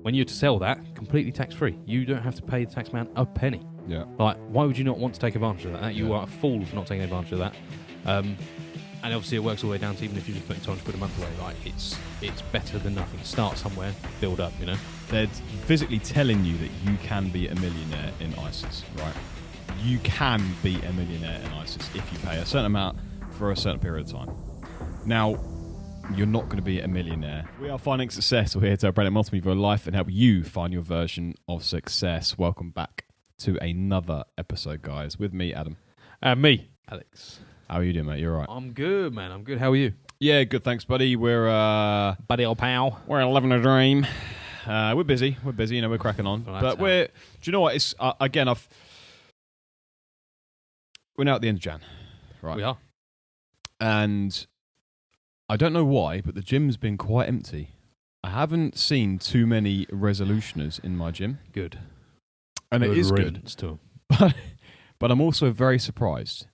when you're to sell that, completely tax-free. You don't have to pay the tax man a penny. Yeah. Like, why would you not want to take advantage of that? You are a fool for not taking advantage of that. And obviously it works all the way down to even if you're just putting 200 quid a month away, like it's better than nothing. Start somewhere, build up, you know? They're physically telling you that you can be a millionaire in ISIS, right? You can be a millionaire in ISIS if you pay a certain amount for a certain period of time. Now, you're not going to be a millionaire. We are Finding Success. We're here to bring it multiple your life and help you find your version of success. Welcome back to another episode, guys. With me, Adam. Me, Alex. How are you doing, mate? You all right? I'm good, man. I'm good. How are you? Yeah, good. Thanks, buddy. We're buddy old pal. We're living a dream. We're busy. You know, we're cracking on. Well, but do you know what? It's again. We're now at the end of Jan, right? We are. And I don't know why, but the gym's been quite empty. I haven't seen too many resolutioners in my gym. Good. And good it is good. To But I'm also very surprised.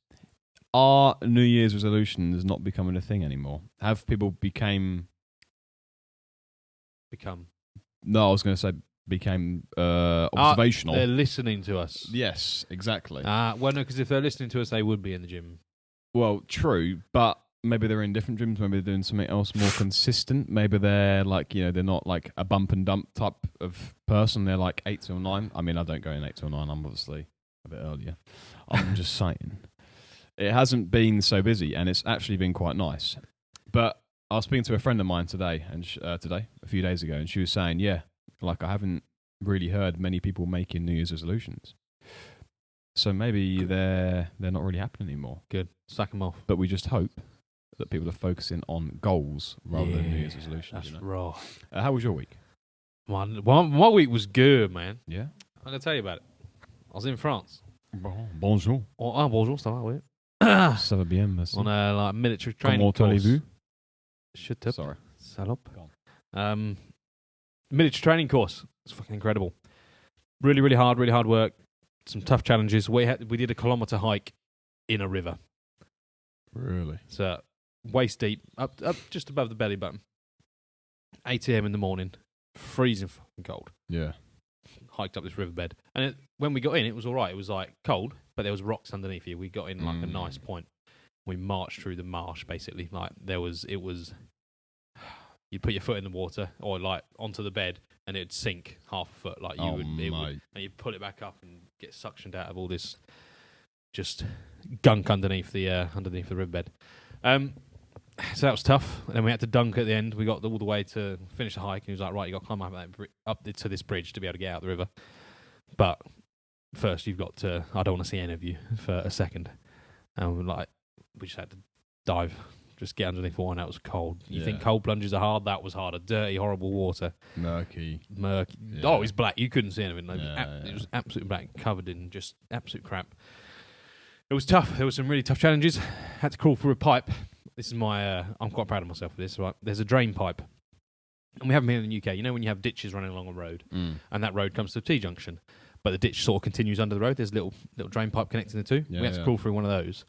Are New Year's resolutions not becoming a thing anymore? Have people become? No, I was going to say became observational. They're listening to us. Yes, exactly. Well, no, because if they're listening to us, they would be in the gym. Well, true, but maybe they're in different gyms. Maybe they're doing something else more consistent. Maybe they're like, you know, they're not like a bump and dump type of person. They're like 8 till 9. I mean, I don't go in 8 till 9. I'm obviously a bit earlier. I'm just saying. It hasn't been so busy, and it's actually been quite nice. But I was speaking to a friend of mine today, and a few days ago, and she was saying, yeah, like I haven't really heard many people making New Year's resolutions. So maybe they're not really happening anymore. Good. Sack them off. But we just hope that people are focusing on goals rather than New Year's resolutions. That's you know? right. How was your week? My week was good, man. Yeah? I'm going to tell you about it. I was in France. Bonjour. Bonjour, ça va, oui. Ça va bien, merci. On a like military training Comment course. allez-vous? Shut up. Sorry. Salope. Military training course. It's fucking incredible. Really, really hard work. Some tough challenges. We did a kilometre hike in a river. Really? So waist deep, up just above the belly button. 8 a.m. in the morning. Freezing fucking cold. Yeah. Hiked up this riverbed. And when we got in, it was all right. It was like cold, but there was rocks underneath you. We got in like a nice point. We marched through the marsh, basically. Like you'd put your foot in the water or like onto the bed and it'd sink half a foot. Like and you'd pull it back up and get suctioned out of all this just gunk underneath the riverbed. So that was tough. And then we had to dunk at the end. We got all the way to finish the hike. And he was like, right, you got to climb up to this bridge to be able to get out the river. But first, you've got to. I don't want to see any of you for a second. And we just had to dive, just get underneath water. And that was cold. You think cold plunges are hard? That was harder. Dirty, horrible water. Murky. Yeah. Oh, it was black. You couldn't see anything. It was absolutely black, covered in just absolute crap. It was tough. There were some really tough challenges. Had to crawl through a pipe. This is my. I'm quite proud of myself for this. Right, there's a drain pipe, and we have them here in the UK. You know when you have ditches running along a road, and that road comes to a T-junction, but the ditch sort of continues under the road. There's a little drain pipe connecting the two. We had to crawl through one of those.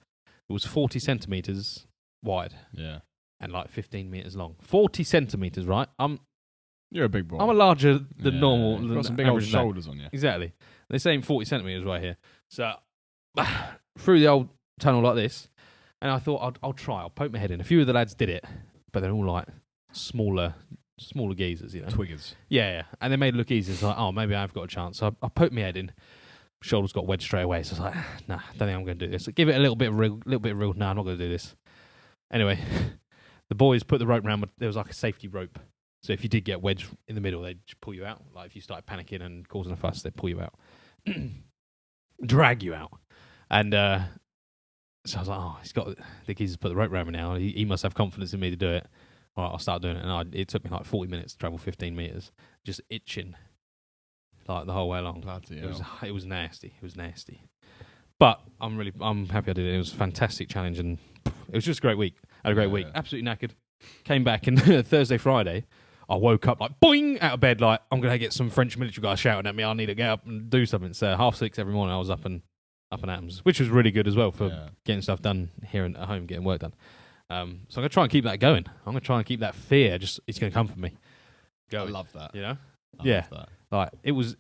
It was 40 centimeters wide, and like 15 meters long. 40 centimeters, right? You're a big boy. I'm a larger than normal. You've got some big old shoulders on you. Exactly. They're saying 40 centimeters right here. So through the old tunnel like this. And I thought I'll try. I'll poke my head in. A few of the lads did it, but they're all like smaller geezers, you know. Twiggers. Yeah. And they made it look easy. It's like, oh, maybe I've got a chance. So I poked my head in. Shoulders got wedged straight away. So I was like, nah, don't think I'm going to do this. Give it a little bit of real. Nah, I'm not going to do this. Anyway, the boys put the rope around. There was like a safety rope. So if you did get wedged in the middle, they'd just pull you out. Like if you started panicking and causing a fuss, they'd pull you out, drag you out, and. So I was like, oh, he's got the geezer's put the rope around me now. He must have confidence in me to do it. All right, I'll start doing it. And it took me like 40 minutes to travel 15 meters, just itching like the whole way along. It was nasty. It was nasty. But I'm happy I did it. It was a fantastic challenge, and it was just a great week. I had a great week. Absolutely knackered. Came back, and Thursday, Friday, I woke up like boing out of bed, like I'm gonna get some French military guy shouting at me. I need to get up and do something. So 6:30 every morning, I was up and atoms, which was really good as well for getting stuff done here and at home, getting work done. So I'm going to try and keep that going. I'm going to try and keep that fear. It's going to come from me. I love that. You know? I Yeah. love that. Like it was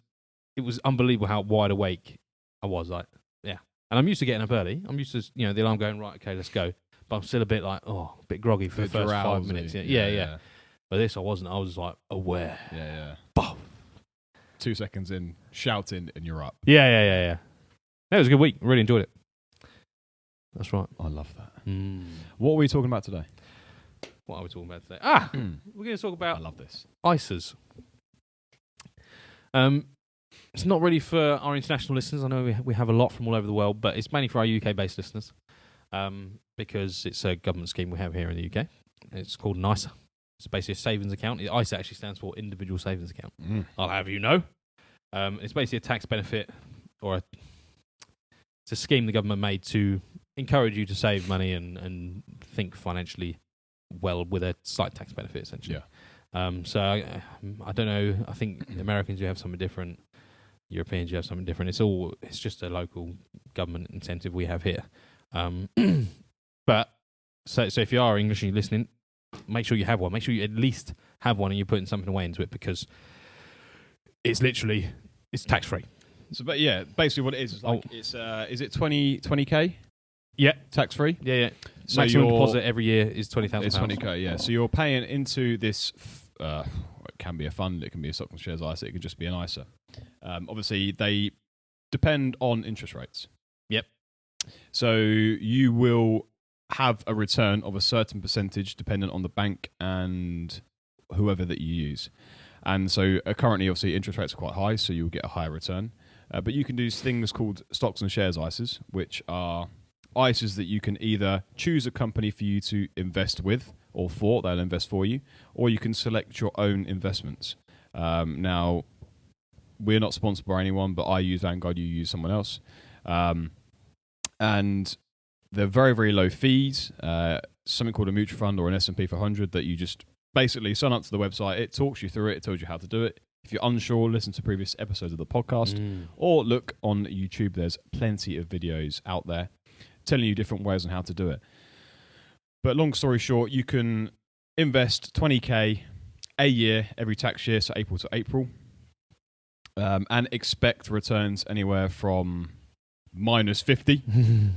unbelievable how wide awake I was. Like, yeah. And I'm used to getting up early. I'm used to the alarm going right. Okay, let's go. But I'm still a bit like a bit groggy for the Bit first 5 drowsy. minutes. Yeah. But this I wasn't. I was like aware. Yeah. Boom. 2 seconds in, shouting, and you're up. Yeah. It was a good week. Really enjoyed it. That's right. I love that. Mm. What are we talking about today? What are we talking about today? We're going to talk I about love this. ISAs. It's not really for our international listeners. I know we have a lot from all over the world, but it's mainly for our UK-based listeners because it's a government scheme we have here in the UK. It's called an ISA. It's basically a savings account. ISA actually stands for Individual Savings Account. I'll have you know. It's basically a tax benefit it's a scheme the government made to encourage you to save money and think financially well with a slight tax benefit, essentially. Yeah. So I don't know. I think the Americans, you have something different. Europeans, you have something different. It's just a local government incentive we have here. But so if you are English and you're listening, make sure you have one. Make sure you at least have one and you're putting something away into it because it's tax free. So, but yeah, basically what it is like is it 20K? Yeah, Tax free. Yeah. So maximum deposit every year is £20,000. It's 20K. Yeah. So you're paying into this. It can be a fund. It can be a stock and shares ISA. It could just be an ISA. Obviously, they depend on interest rates. Yep. So you will have a return of a certain percentage dependent on the bank and whoever that you use. And so currently, obviously, interest rates are quite high, so you'll get a higher return. But you can do things called stocks and shares ISAs, which are ISAs that you can either choose a company for you to invest with or for, they'll invest for you, or you can select your own investments. Now, we're not sponsored by anyone, but I use Vanguard, you use someone else. And they're very, very low fees. Something called a mutual fund or an S&P 500 that you just basically sign up to the website. It talks you through it. It tells you how to do it. If you're unsure, listen to previous episodes of the podcast or look on YouTube. There's plenty of videos out there telling you different ways on how to do it. But long story short, you can invest 20K a year every tax year, so April to April, and expect returns anywhere from minus 50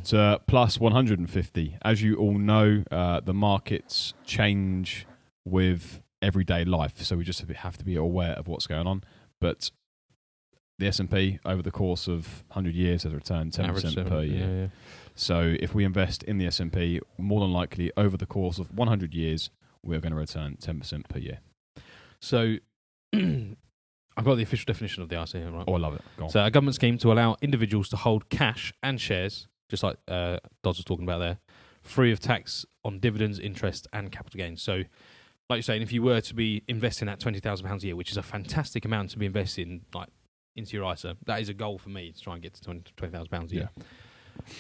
to plus 150. As you all know, the markets change with everyday life, so we just have to be aware of what's going on. But the S&P over the course of 100 years has returned 10% per year. Yeah. So if we invest in the S&P, more than likely over the course of 100 years, we're going to return 10% per year. So I've got the official definition of the ISA here, right? Oh, I love it. Go on. So a government scheme to allow individuals to hold cash and shares, just like Dodds was talking about there, free of tax on dividends, interest, and capital gains. So, like you're saying, if you were to be investing at £20,000 a year, which is a fantastic amount to be investing into your ISA, that is a goal for me to try and get to £20,000 a year. Yeah.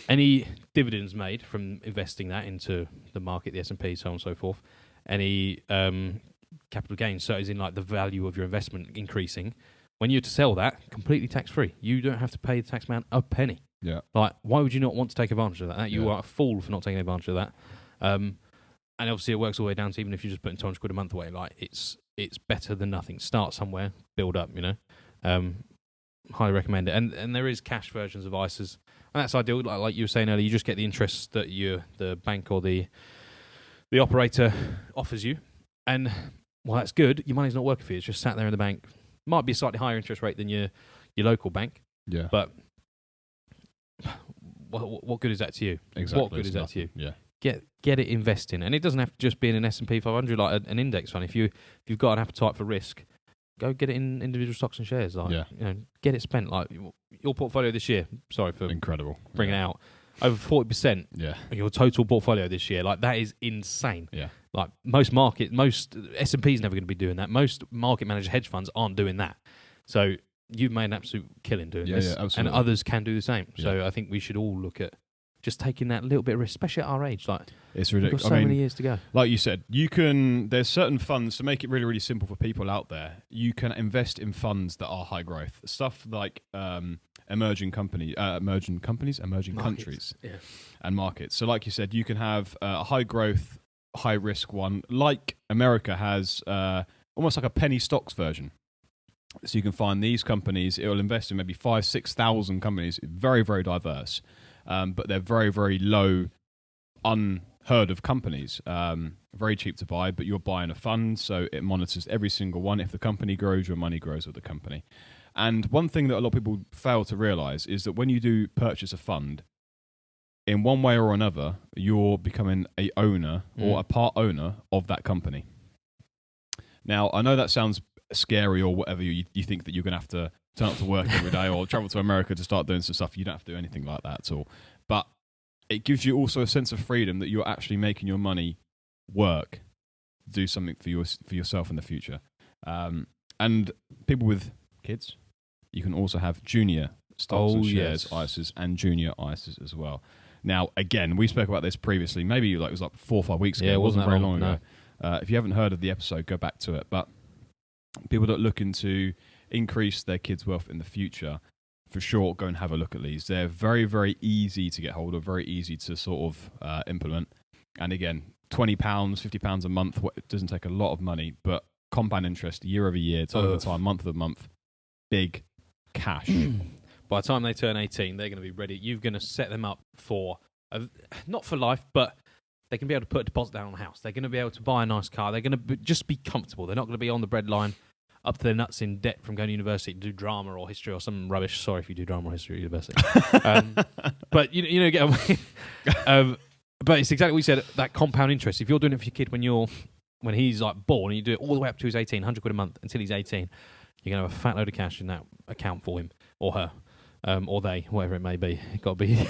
Any dividends made from investing that into the market, the S&P, so on and so forth, any capital gains, so as in like the value of your investment increasing, when you're to sell that, completely tax-free. You don't have to pay the tax man a penny. Yeah. Like, why would you not want to take advantage of that? You are a fool for not taking advantage of that. And obviously it works all the way down to even if you're just putting £200 a month away, like it's better than nothing. Start somewhere, build up, highly recommend it. And there is cash versions of ISAs, and that's ideal. Like you were saying earlier, you just get the interest that the bank or the operator offers you, and well, that's good. Your money's not working for you. It's just sat there in the bank. Might be a slightly higher interest rate than your local bank. Yeah. But what good is that to you? Exactly. What good is that to you? Yeah. Get it investing, and it doesn't have to just be in an S&P 500 like an index fund. If you've got an appetite for risk, go get it in individual stocks and shares. Get it spent. Like your portfolio this year. Sorry for incredible bringing it out. Over 40% of your total portfolio this year. Like that is insane. Yeah. Like most S&P is never going to be doing that. Most market managed hedge funds aren't doing that. So you've made an absolute killing doing this. Yeah, absolutely. And others can do the same. Yeah. So I think we should all look at just taking that little bit of risk, especially at our age. Like it's we've ridiculous. got so many years to go. Like you said, there's certain funds to make it really, really simple for people out there. You can invest in funds that are high growth. Stuff like emerging countries, and markets. So like you said, you can have a high growth, high risk one, like America has almost like a penny stocks version. So you can find these companies. It will invest in maybe 5,000-6,000 companies, very, very diverse, but they're very, very low, unheard of companies. Very cheap to buy, but you're buying a fund, so it monitors every single one. If the company grows, your money grows with the company. And one thing that a lot of people fail to realize is that when you do purchase a fund, in one way or another, you're becoming a owner or a part owner of that company. Now, I know that sounds scary or whatever. You think that you're going to have to turn up to work every day or travel to America to start doing some stuff. You don't have to do anything like that at all. But it gives you also a sense of freedom that you're actually making your money work, do something for yourself in the future. And people with kids, you can also have junior stocks and shares, ISAs, and junior ISAs as well. Now, again, we spoke about this previously. Maybe it was like 4 or 5 weeks ago. Yeah, it wasn't very long no. ago. If you haven't heard of the episode, go back to it. But people that are looking to increase their kids' wealth in the future, for sure, go and have a look at these. They're very, very easy to get hold of, very easy to sort of implement. And again, £20, £50 a month, it doesn't take a lot of money, but compound interest year over year, time over time, month over month, big cash. By the time they turn 18, they're going to be ready. You're going to set them up for, not for life, but they can be able to put a deposit down on a house. They're going to be able to buy a nice car. They're going to just be comfortable. They're not going to be on the breadline, up to their nuts in debt from going to university to do drama or history or some rubbish. Sorry if you do drama or history at university. But you get away. But it's exactly what you said, that compound interest. If you're doing it for your kid when he's like born, and you do it all the way up to his 18, 100 quid a month until he's 18, you're going to have a fat load of cash in that account for him or her. Or they, whatever it may be. It got to be.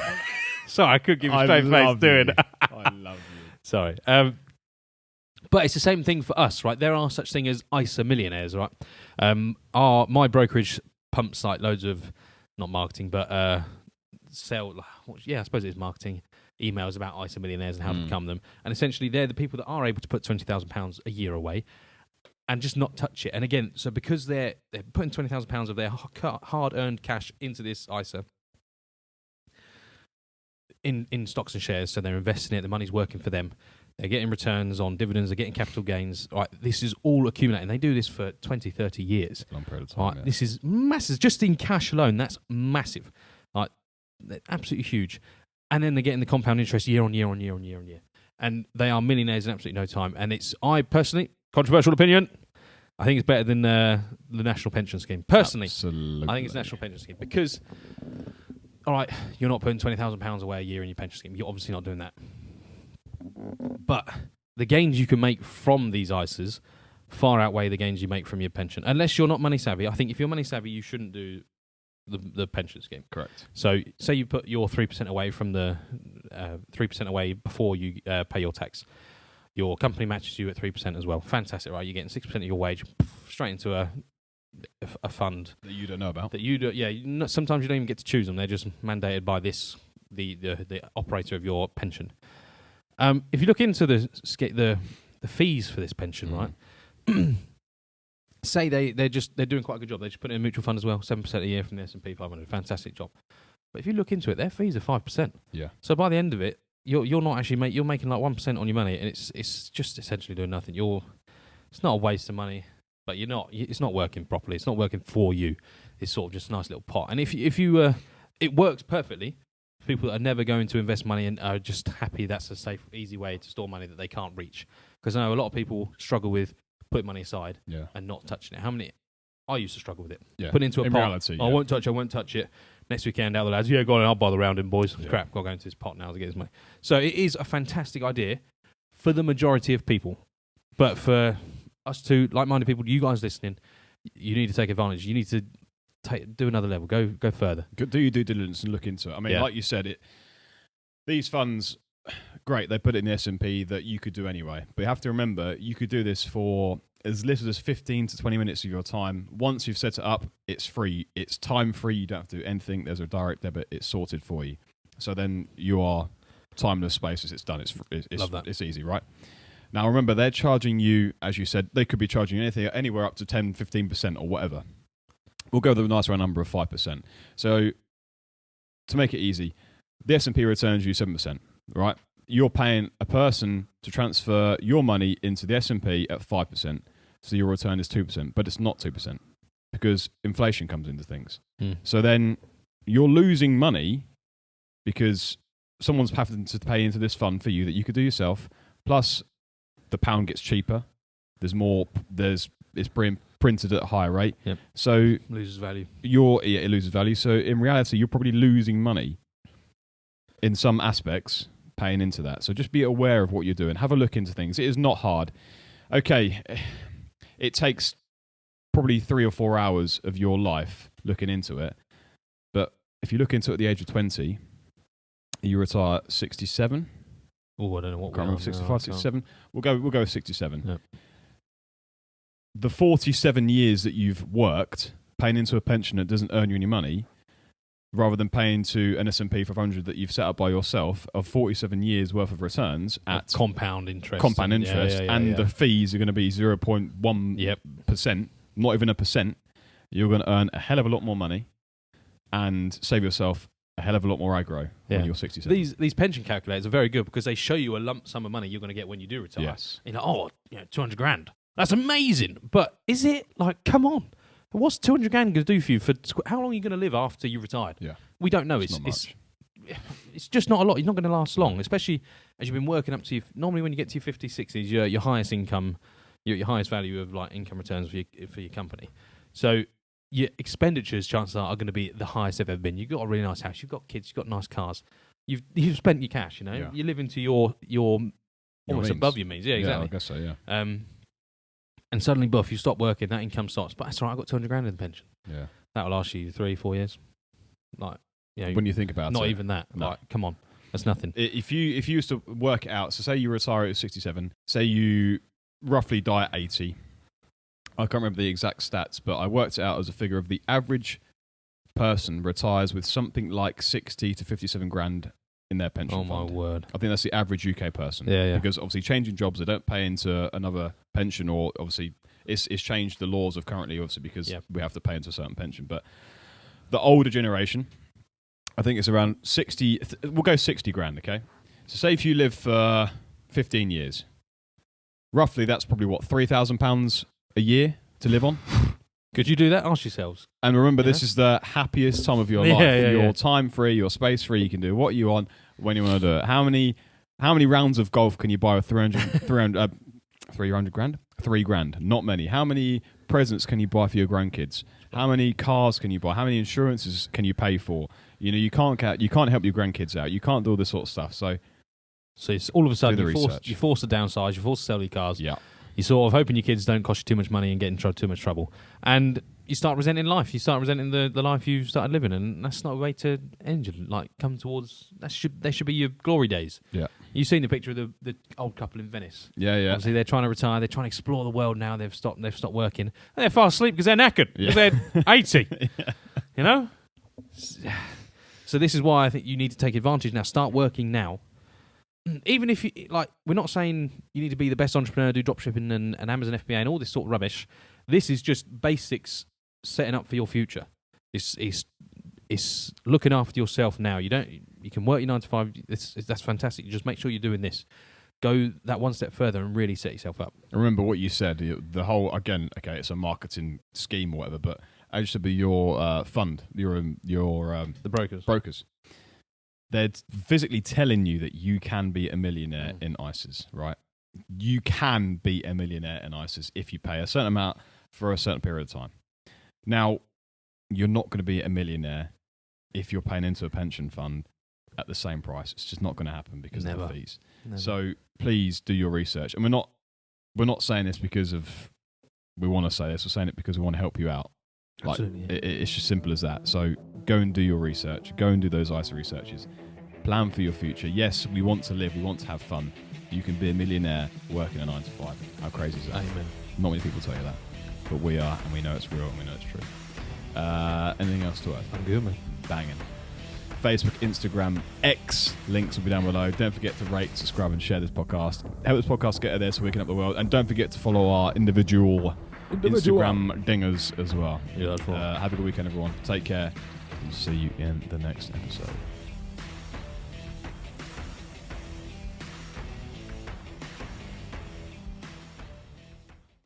Sorry, I could give you a straight face doing it. I love you. Sorry. But it's the same thing for us, right? There are such thing as ISA millionaires, right? My brokerage pumps like loads of, not marketing, but I suppose it is marketing, emails about ISA millionaires and how to become them. And essentially, they're the people that are able to put £20,000 a year away and just not touch it. And again, so because they're putting £20,000 of their hard-earned cash into this ISA in stocks and shares, so they're investing it, the money's working for them, they're getting returns on dividends, they're getting capital gains. Right, this is all accumulating. They do this for 20, 30 years. Long period of time, right, This is massive. Just in cash alone, that's massive. Like, they're absolutely huge. And then they're getting the compound interest year on year on year on year on year. And they are millionaires in absolutely no time. And I personally, controversial opinion, I think it's better than the National Pension Scheme. Personally, absolutely. I think it's the National Pension Scheme because, all right, you're not putting £20,000 away a year in your pension scheme. You're obviously not doing that. But the gains you can make from these ISAs far outweigh the gains you make from your pension. Unless you're not money savvy. I think if you're money savvy, you shouldn't do the pension scheme. Correct. So say you put your 3% away from the 3% away before you pay your tax. Your company matches you at 3% as well. Fantastic, right? You're getting 6% of your wage straight into a fund that you don't know about. That you do, yeah. Sometimes you don't even get to choose them. They're just mandated by the operator of your pension. If you look into the fees for this pension, right? Say they're doing quite a good job. They just put it in a mutual fund as well, 7% a year from the S&P 500. Fantastic job. But if you look into it, their fees are 5%. Yeah. So by the end of it, you're not actually you're making like 1% on your money, and it's just essentially doing nothing. It's not a waste of money, but it's not working properly. It's not working for you. It's sort of just a nice little pot. And if you it works perfectly for people that are never going to invest money and are just happy that's a safe, easy way to store money that they can't reach. Because I know a lot of people struggle with putting money aside and not touching it. I used to struggle with it. Yeah. Put it into a pot. Reality, I won't touch it. Next weekend, out the lads, go on, I'll buy the rounding, boys. Yeah. Crap, got to go into this pot now to get this money. So it is a fantastic idea for the majority of people. But for us two like-minded people, you guys listening, you need to take advantage. You need to do another level. Go further. Do your due diligence and look into it. I mean, like you said, these funds, great, they put it in the S&P that you could do anyway. But you have to remember, you could do this for as little as 15 to 20 minutes of your time. Once you've set it up, it's free. It's time free. You don't have to do anything. There's a direct debit. It's sorted for you. So then you are timeless spaces. It's done. Love that. It's easy, right? Now, remember, they're charging you, as you said, they could be charging you anywhere up to 10, 15% or whatever. We'll go with a nice round number of 5%. So to make it easy, the S&P returns you 7%, right? You're paying a person to transfer your money into the S&P at 5%. So your return is 2%, but it's not 2%. because inflation comes into things. Mm. So then you're losing money because someone's having to pay into this fund for you that you could do yourself. Plus, the pound gets cheaper. There's more. It's printed at a higher rate. Yep. So loses value. It loses value. So in reality, you're probably losing money in some aspects paying into that. So just be aware of what you're doing. Have a look into things. It is not hard. Okay, it takes probably 3 or 4 hours of your life looking into it. But if you look into it at the age of 20, you retire at 67. Oh, I don't know what. Can't remember, 65, 67. We'll go with 67. Yep. The 47 years that you've worked paying into a pension that doesn't earn you any money, rather than paying to an S&P 500 that you've set up by yourself of 47 years worth of returns at compound interest. The fees are going to be 0.1%, not even a percent. You're going to earn a hell of a lot more money and save yourself a hell of a lot more aggro when you're 67. These pension calculators are very good because they show you a lump sum of money you're going to get when you do retire. Yes. You know, 200 grand. That's amazing. But is it? Like, come on. What's 200 grand going to do for you? How long are you going to live after you retired? Yeah. We don't know. It's not much. It's just not a lot. You're not going to last long, especially as you've been working up to normally when you get to your 50s, 60s, your highest income, your highest value of like income returns for your company. So your expenditures, chances are going to be the highest they've ever been. You've got a really nice house. You've got kids. You've got nice cars. You've spent your cash. You know, Yeah. you live into your almost means. above your means. Yeah, exactly. Yeah, I guess so. Yeah. And suddenly, buff, you stop working, that income stops. But that's all right, I've got 200 grand in the pension. Yeah. That'll last you 3-4 years. Like, When you think about it. not even that. No. Like, come on. That's nothing. If you used to work it out, so say you retire at 67, say you roughly die at 80. I can't remember the exact stats, but I worked it out as a figure of the average person retires with something like 60 to 57 grand in their pension Oh, fund. my word. I think that's the average UK person. Yeah. Because obviously changing jobs, they don't pay into another pension, or obviously it's changed the laws of currently, obviously, because we have to pay into a certain pension. But the older generation, I think it's around 60, we'll go 60 grand, okay? So say if you live for 15 years, roughly that's probably what, £3,000 a year to live on? Could you do that? Ask yourselves. And remember, this is the happiest time of your life. You're time free, you're space free, you can do what you want when you want to do it. How many rounds of golf can you buy with 300 grand? 3 grand. Not many. How many presents can you buy for your grandkids? How many cars can you buy? How many insurances can you pay for? You know, you can't help your grandkids out. You can't do all this sort of stuff. So it's all of a sudden you're forced to downsize, you're forced to sell your cars. Yeah. You're sort of hoping your kids don't cost you too much money and get in too much trouble. And you start resenting life. You start resenting the life you started living, and that's not a way to end your, like, come towards. They should be your glory days. Yeah. You've seen the picture of the old couple in Venice. Yeah. Obviously, they're trying to retire. They're trying to explore the world now. They've stopped working. And they're fast asleep because they're knackered. Because they're 80. You know? So this is why I think you need to take advantage now. Start working now. Even if you, like, we're not saying you need to be the best entrepreneur, do dropshipping and Amazon FBA and all this sort of rubbish. This is just basics setting up for your future. It's looking after yourself now. You can work your 9 to 5. That's fantastic. You just make sure you're doing this. Go that one step further and really set yourself up. Remember what you said. The whole, again, okay, it's a marketing scheme or whatever, but it used to be your fund, The brokers. They're physically telling you that you can be a millionaire in ISAs, right? You can be a millionaire in ISAs if you pay a certain amount for a certain period of time. Now, you're not going to be a millionaire if you're paying into a pension fund at the same price. It's just not going to happen because of the fees. Never. So please do your research. And we're not saying this because of we want to say this. We're saying it because we want to help you out. Like, Absolutely. It's just simple as that. So go and do your research. Go and do those ISA researches. Plan for your future. Yes, we want to live. We want to have fun. You can be a millionaire working a 9 to 5. How crazy is that? Amen. Not many people tell you that. But we are, and we know it's real, and we know it's true. Anything else to add? I'm good, man. Banging. Facebook, Instagram, X. Links will be down below. Don't forget to rate, subscribe, and share this podcast. Help this podcast get out there so we can help the world. And don't forget to follow our individual Instagram dingers as well. Yeah, that's right. Have a good weekend, everyone. Take care. And see you in the next episode.